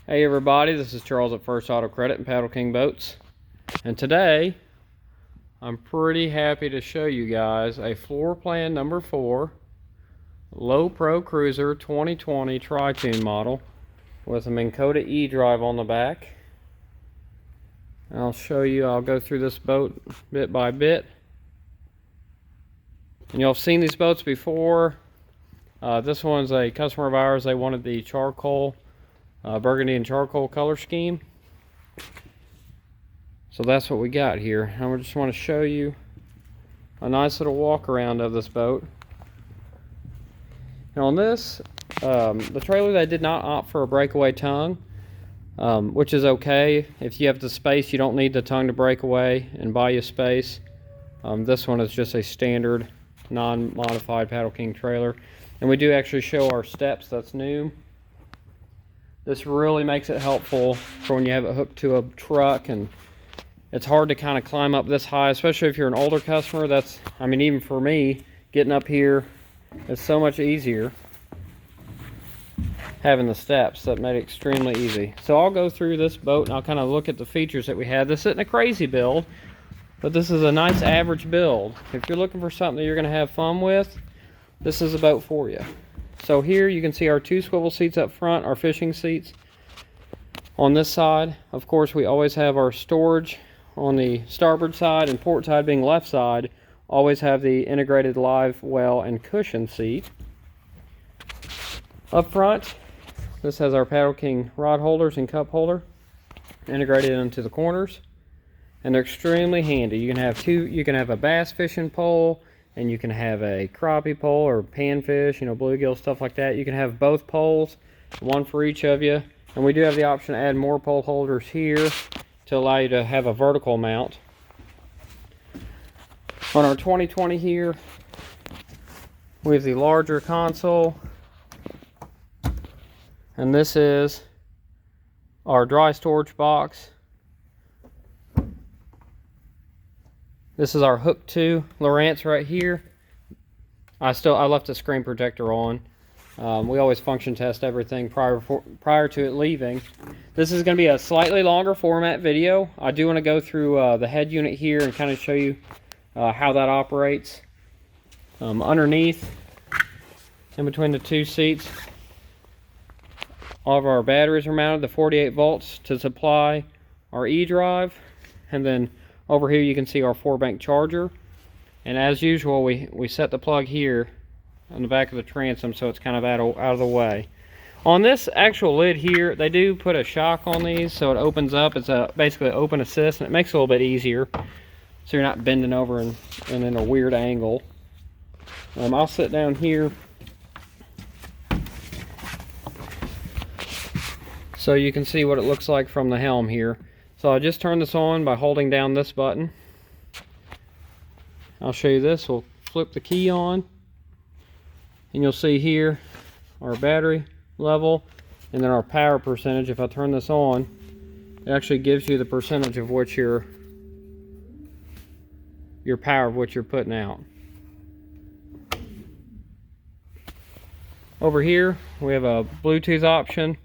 Hey everybody, this is Charles at First Auto Credit and Paddle King Boats, and today I'm pretty happy to show you guys a floor plan number 4 LoPro Cruiser 2020 Tri-Tune model with a Minkota E-Drive on the back. I'll show you, I'll go through this boat bit by bit. And you'll have seen these boats before. This one's a customer of ours. They wanted the charcoal Burgandy and Charcoal color scheme. So that's what we got here. I just want to show you a nice little walk around of this boat. And on this, the trailer, they did not opt for a breakaway tongue, which is okay. If you have the space, you don't need the tongue to break away and buy you space. This one is just a standard non-modified Paddle King trailer. And we do actually show our steps. That's new. This really makes it helpful for when you have it hooked to a truck and it's hard to kind of climb up this high, especially if you're an older customer. That's, I mean, even for me, getting up here is so much easier having the steps. That made it extremely easy. So I'll go through this boat and I'll kind of look at the features that we have. This isn't a crazy build, but this is a nice average build. If you're looking for something that you're going to have fun with, this is a boat for you. So here you can see our 2 swivel seats up front, our fishing seats. On this side, of course, we always have our storage on the starboard side, and port side being left side, always have the integrated live well and cushion seat. Up front, this has our Paddle King rod holders and cup holder integrated into the corners, and they're extremely handy. You can have you can have a bass fishing pole, and you can have a crappie pole or panfish, you know, bluegill, stuff like that. You can have both poles, one for each of you. And we do have the option to add more pole holders here to allow you to have a vertical mount. On our 2020 here, we have the larger console. And this is our dry storage box. This is our hook to Lowrance right here. I left the screen protector on. We always function test everything prior to it leaving. This is going to be a slightly longer format video. I do want to go through the head unit here and kind of show you how that operates. Underneath, in between the 2 seats, all of our batteries are mounted, the 48 volts to supply our E-Drive, and then over here you can see our 4-bank charger. And as usual, we set the plug here on the back of the transom so it's kind of out of the way. On this actual lid here, they do put a shock on these so it opens up. It's basically an open assist, and it makes it a little bit easier so you're not bending over and in a weird angle. I'll sit down here so you can see what it looks like from the helm here. So I just turn this on by holding down this button. I'll show you this. We'll flip the key on, and you'll see here our battery level and then our power percentage. If I turn this on, it actually gives you the percentage of what your power of what you're putting out. Over here we have a Bluetooth option.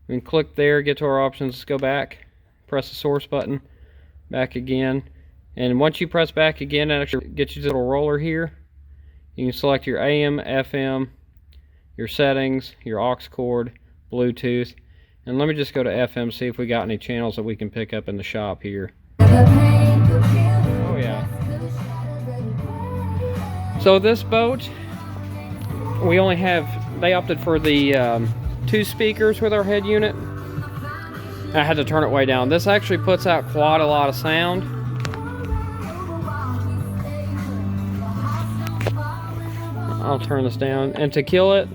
We can click there, get to our options. Let's go back, press the source button, back again, and once you press back again, it actually gets you to the little roller here. You can select your AM, FM, your settings, your aux cord, Bluetooth, and let me just go to FM, see if we got any channels that we can pick up in the shop here. Oh yeah. So this boat, we only have, they opted for the 2 speakers with our head unit. I had to turn it way down. This actually puts out quite a lot of sound. I'll turn this down, and to kill it,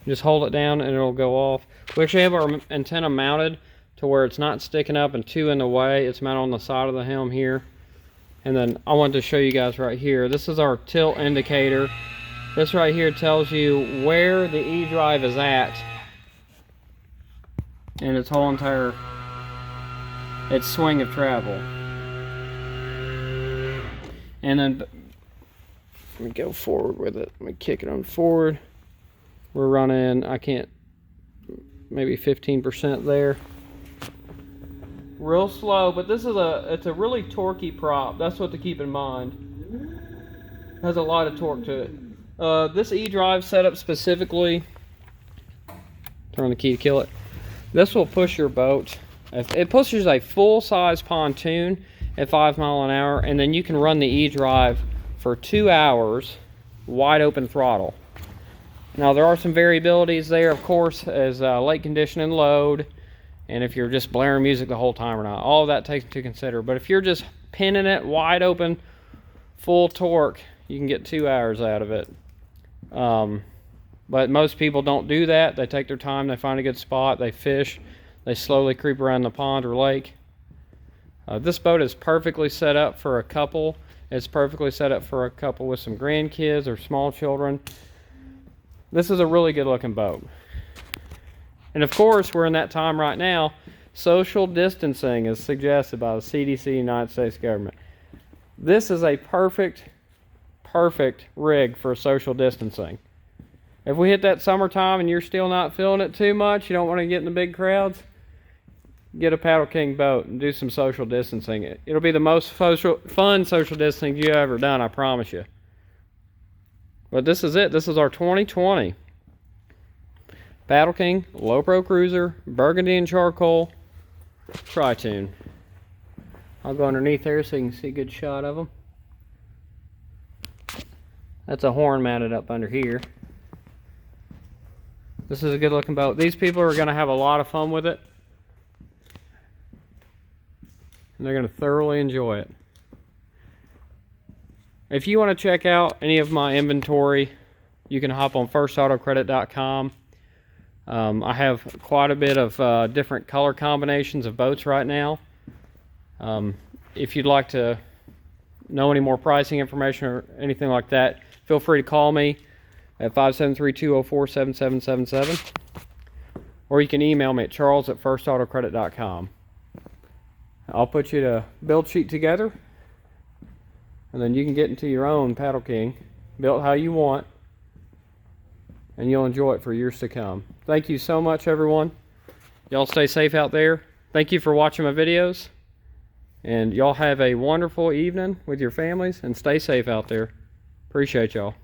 just hold it down and it'll go off. We actually have our antenna mounted to where it's not sticking up and too in the way. It's mounted on the side of the helm here. And then I wanted to show you guys right here. This is our tilt indicator. This right here tells you where the E-Drive is at in its whole entire swing of travel. And then let me go forward with it. Let me kick it on forward. We're running, I can't maybe 15% there. Real slow, but this is it's a really torquey prop. That's what to keep in mind. It has a lot of torque to it. This E-Drive setup specifically, turn the key to kill it. This will push your boat. It pushes a full-size pontoon at 5 miles an hour, and then you can run the E-Drive for 2 hours, wide open throttle. Now there are some variabilities there, of course, as lake condition and load, and if you're just blaring music the whole time or not. All of that takes into consider. But if you're just pinning it wide open, full torque, you can get 2 hours out of it. But most people don't do that. They take their time, they find a good spot, they fish, they slowly creep around the pond or lake. This boat is perfectly set up for a couple. It's perfectly set up for a couple with some grandkids or small children. This is a really good looking boat. And of course, we're in that time right now. Social distancing is suggested by the CDC, United States government. This is a perfect rig for social distancing. If we hit that summertime and you're still not feeling it too much, you don't want to get in the big crowds, get a Paddle King boat and do some social distancing. It'll be the most fun social distancing you've ever done, I promise you. But this is it. This is our 2020 Paddle King LoPro Cruiser, Burgandy and Charcoal, Tri-Tune. I'll go underneath there so you can see a good shot of them. That's a horn mounted up under here. This is a good looking boat. These people are going to have a lot of fun with it. And they're going to thoroughly enjoy it. If you want to check out any of my inventory, you can hop on firstautocredit.com. I have quite a bit of different color combinations of boats right now. If you'd like to know any more pricing information or anything like that, feel free to call me at 573-204-7777. Or you can email me at charles@firstautocredit.com. I'll put you the build sheet together, and then you can get into your own Paddle King, built how you want, and you'll enjoy it for years to come. Thank you so much, everyone. Y'all stay safe out there. Thank you for watching my videos, and y'all have a wonderful evening with your families, and stay safe out there. Appreciate y'all.